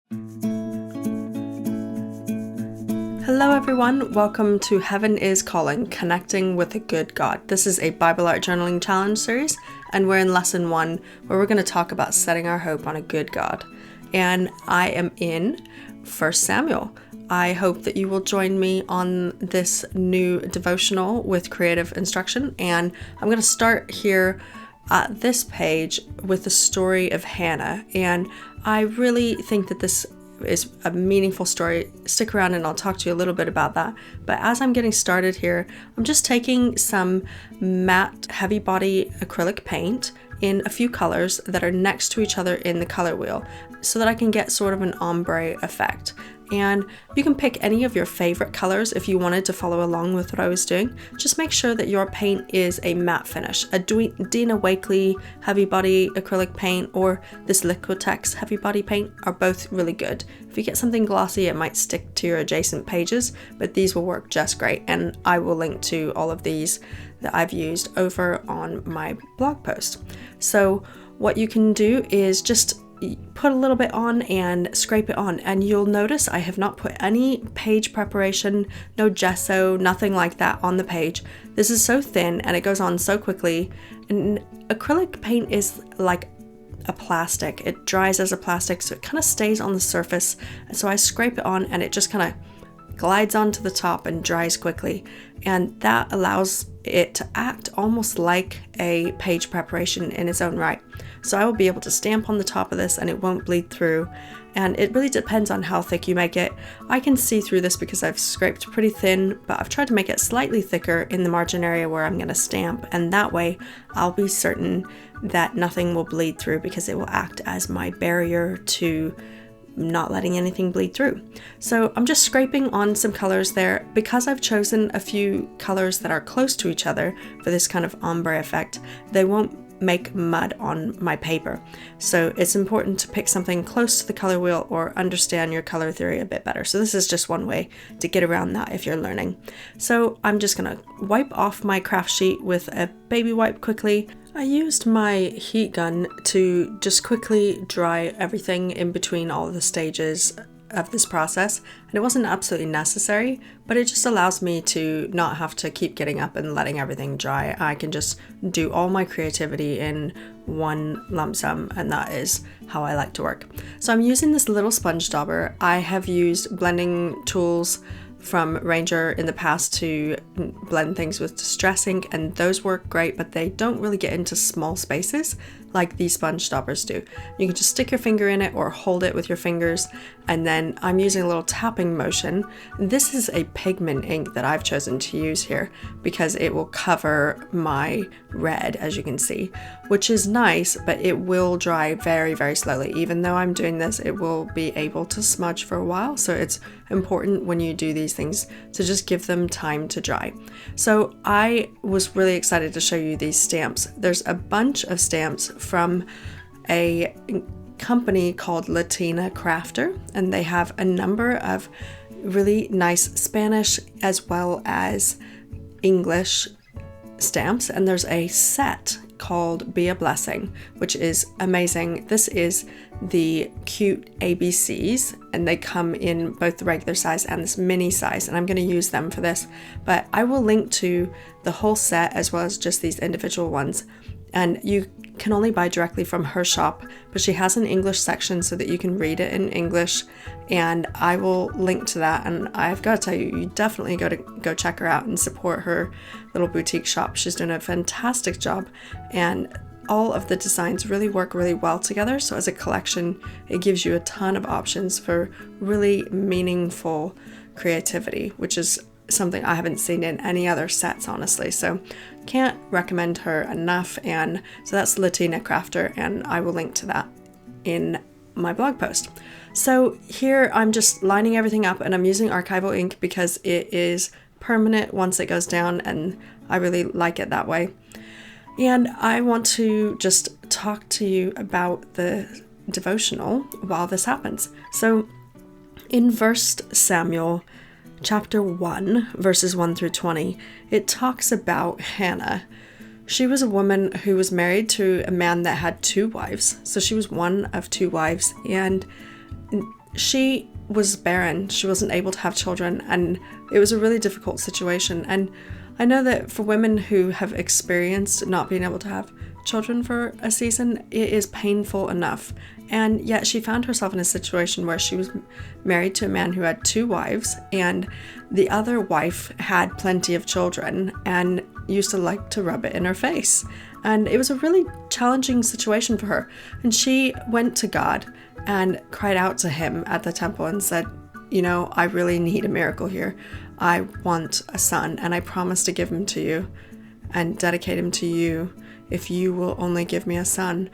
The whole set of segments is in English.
Hello everyone, welcome to Heaven is Calling, Connecting with a Good God. This is a Bible Art Journaling Challenge series, and we're in Lesson 1, where we're going to talk about setting our hope on a good God. And I am in 1 Samuel. I hope that you will join me on this new devotional with creative instruction, and I'm going to start here at this page with the story of Hannah. And I really think that this is a meaningful story. Stick around and I'll talk to you a little bit about that. But as I'm getting started here, I'm just taking some matte heavy body acrylic paint in a few colors that are next to each other in the color wheel so that I can get sort of an ombre effect. And you can pick any of your favorite colors if you wanted to follow along with what I was doing. Just make sure that your paint is a matte finish. A Dina Wakley heavy body acrylic paint or this Liquitex heavy body paint are both really good. If you get something glossy, it might stick to your adjacent pages, but these will work just great. And I will link to all of these that I've used over on my blog post. So what you can do is just put a little bit on and scrape it on, and you'll notice I have not put any page preparation, no gesso, nothing like that on the page. This is so thin and it goes on so quickly, and acrylic paint is like a plastic. It dries as a plastic, so it kind of stays on the surface, and so I scrape it on and it just kind of glides onto the top and dries quickly, and that allows it to act almost like a page preparation in its own right. So I will be able to stamp on the top of this and it won't bleed through, and it really depends on how thick you make it. I can see through this because I've scraped pretty thin, but I've tried to make it slightly thicker in the margin area where I'm going to stamp, and that way I'll be certain that nothing will bleed through because it will act as my barrier to not letting anything bleed through. So I'm just scraping on some colors there. Because I've chosen a few colors that are close to each other for this kind of ombre effect, they won't make mud on my paper. So it's important to pick something close to the color wheel or understand your color theory a bit better. So this is just one way to get around that if you're learning. So I'm just gonna wipe off my craft sheet with a baby wipe quickly. I used my heat gun to just quickly dry everything in between all of the stages of this process, and it wasn't absolutely necessary, but it just allows me to not have to keep getting up and letting everything dry. I can just do all my creativity in one lump sum, and that is how I like to work. So I'm using this little sponge dauber. I have used blending tools from Ranger in the past to blend things with distress ink, and those work great, but they don't really get into small spaces like these sponge daubers do. You can just stick your finger in it or hold it with your fingers, and then I'm using a little tapping motion. This is a pigment ink that I've chosen to use here because it will cover my red, as you can see, which is nice, but it will dry very, very slowly. Even though I'm doing this, it will be able to smudge for a while, so it's important when you do these things to just give them time to dry. So I was really excited to show you these stamps. There's a bunch of stamps from a company called Latina Crafter, and they have a number of really nice Spanish as well as English stamps, and there's a set called Be a Blessing, which is amazing. This is the cute ABCs, and they come in both the regular size and this mini size, and I'm going to use them for this, but I will link to the whole set as well as just these individual ones. And you can only buy directly from her shop, but she has an English section so that you can read it in English, and I will link to that. And I've got to tell you, you definitely go check her out and support her little boutique shop. She's doing a fantastic job, and all of the designs really work really well together. So as a collection, it gives you a ton of options for really meaningful creativity, which is something I haven't seen in any other sets, honestly. So can't recommend her enough. And so that's Latina Crafter, and I will link to that in my blog post. So here I'm just lining everything up, and I'm using archival ink because it is permanent once it goes down, and I really like it that way. And I want to just talk to you about the devotional while this happens. So in 1 Samuel chapter 1, verses 1 through 20, it talks about Hannah. She was a woman who was married to a man that had two wives. So she was one of two wives, and she was barren. She wasn't able to have children, and it was a really difficult situation. And I know that for women who have experienced not being able to have children for a season, it is painful enough. And yet she found herself in a situation where she was married to a man who had 2 wives, and the other wife had plenty of children and used to like to rub it in her face. And it was a really challenging situation for her. And she went to God and cried out to him at the temple and said, I really need a miracle here. I want a son, and I promise to give him to you and dedicate him to you if you will only give me a son.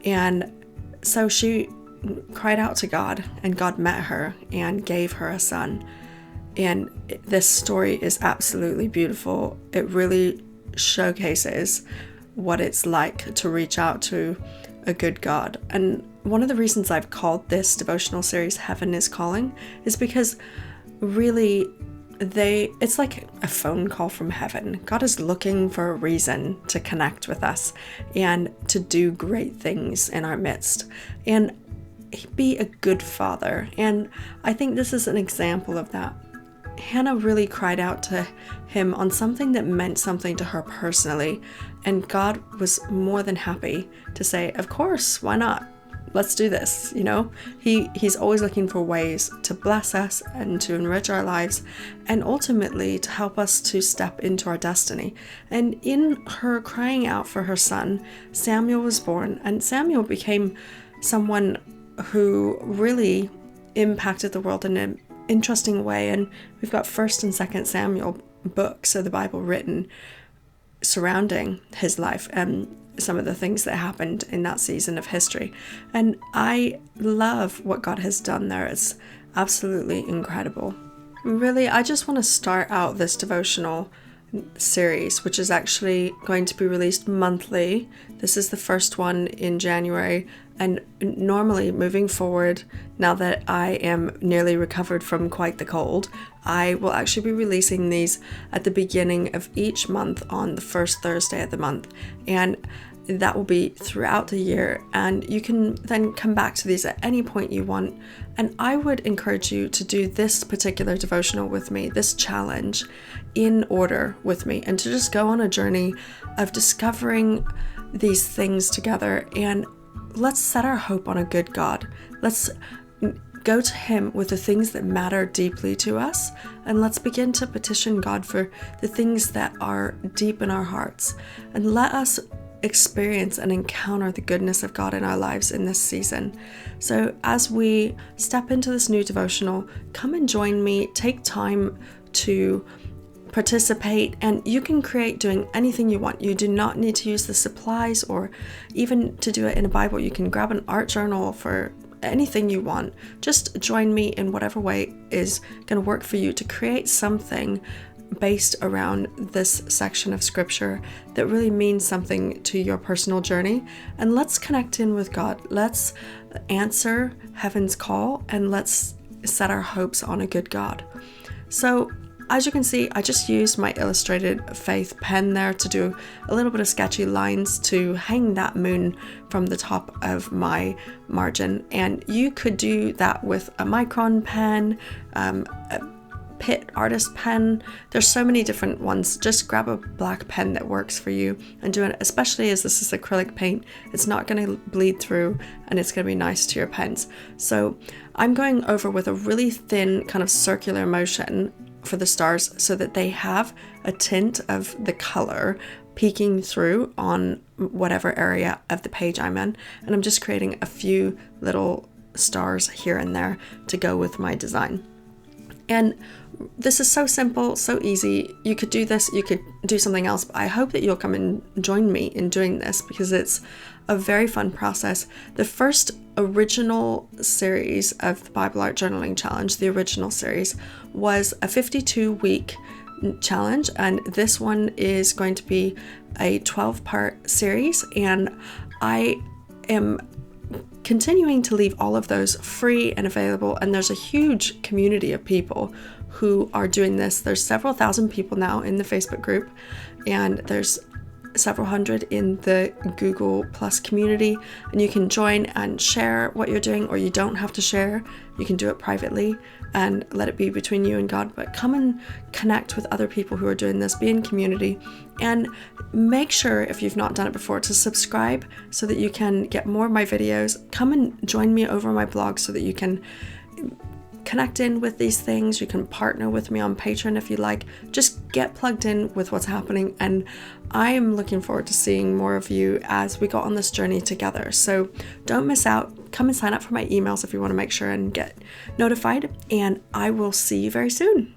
And so she cried out to God, and God met her and gave her a son. And this story is absolutely beautiful. It really showcases what it's like to reach out to a good God. And one of the reasons I've called this devotional series Heaven is Calling is because really it's like a phone call from heaven. God is looking for a reason to connect with us and to do great things in our midst and be a good father. And I think this is an example of that. Hannah really cried out to him on something that meant something to her personally, and God was more than happy to say, of course, why not? Let's do this. He's always looking for ways to bless us and to enrich our lives, and ultimately to help us to step into our destiny. And in her crying out for her son, Samuel was born, and Samuel became someone who really impacted the world in an interesting way. And we've got 1st and 2nd Samuel books of the Bible written surrounding his life and some of the things that happened in that season of history. And I love what God has done there. It's absolutely incredible. Really, I just want to start out this devotional series, which is actually going to be released monthly. This is the first one in January, and normally moving forward, now that I am nearly recovered from quite the cold, I will actually be releasing these at the beginning of each month on the first Thursday of the month, and that will be throughout the year, and you can then come back to these at any point you want. And I would encourage you to do this particular devotional with me, this challenge, in order with me, and to just go on a journey of discovering these things together. And let's set our hope on a good God. Let's go to him with the things that matter deeply to us, and let's begin to petition God for the things that are deep in our hearts, and let us experience and encounter the goodness of God in our lives in this season. So as we step into this new devotional, come and join me. Take time to participate, and you can create doing anything you want. You do not need to use the supplies or even to do it in a Bible. You can grab an art journal for anything you want. Just join me in whatever way is going to work for you to create something based around this section of scripture that really means something to your personal journey. And let's connect in with God. Let's answer heaven's call, and let's set our hopes on a good God. So as you can see, I just used my illustrated faith pen there to do a little bit of sketchy lines to hang that moon from the top of my margin. And you could do that with a micron pen, a Pitt artist pen. There's so many different ones. Just grab a black pen that works for you and do it, especially as this is acrylic paint. It's not going to bleed through, and it's going to be nice to your pens. So I'm going over with a really thin kind of circular motion for the stars so that they have a tint of the color peeking through on whatever area of the page I'm in. And I'm just creating a few little stars here and there to go with my design. And this is so simple, so easy. You could do this, you could do something else, but I hope that you'll come and join me in doing this because it's a very fun process. The first original series of the Bible Art Journaling Challenge, the original series, was a 52-week challenge, and this one is going to be a 12-part series, and I am continuing to leave all of those free and available, and there's a huge community of people who are doing this. There's several thousand people now in the Facebook group, and there's several hundred in the Google Plus community, and you can join and share what you're doing, or you don't have to share. You can do it privately and let it be between you and God, but come and connect with other people who are doing this, be in community, and make sure, if you've not done it before, to subscribe so that you can get more of my videos. Come and join me over on my blog so that you can connect in with these things. You can partner with me on Patreon if you like. Just get plugged in with what's happening, and I am looking forward to seeing more of you as we go on this journey together. So don't miss out. Come and sign up for my emails if you want to make sure and get notified, and I will see you very soon.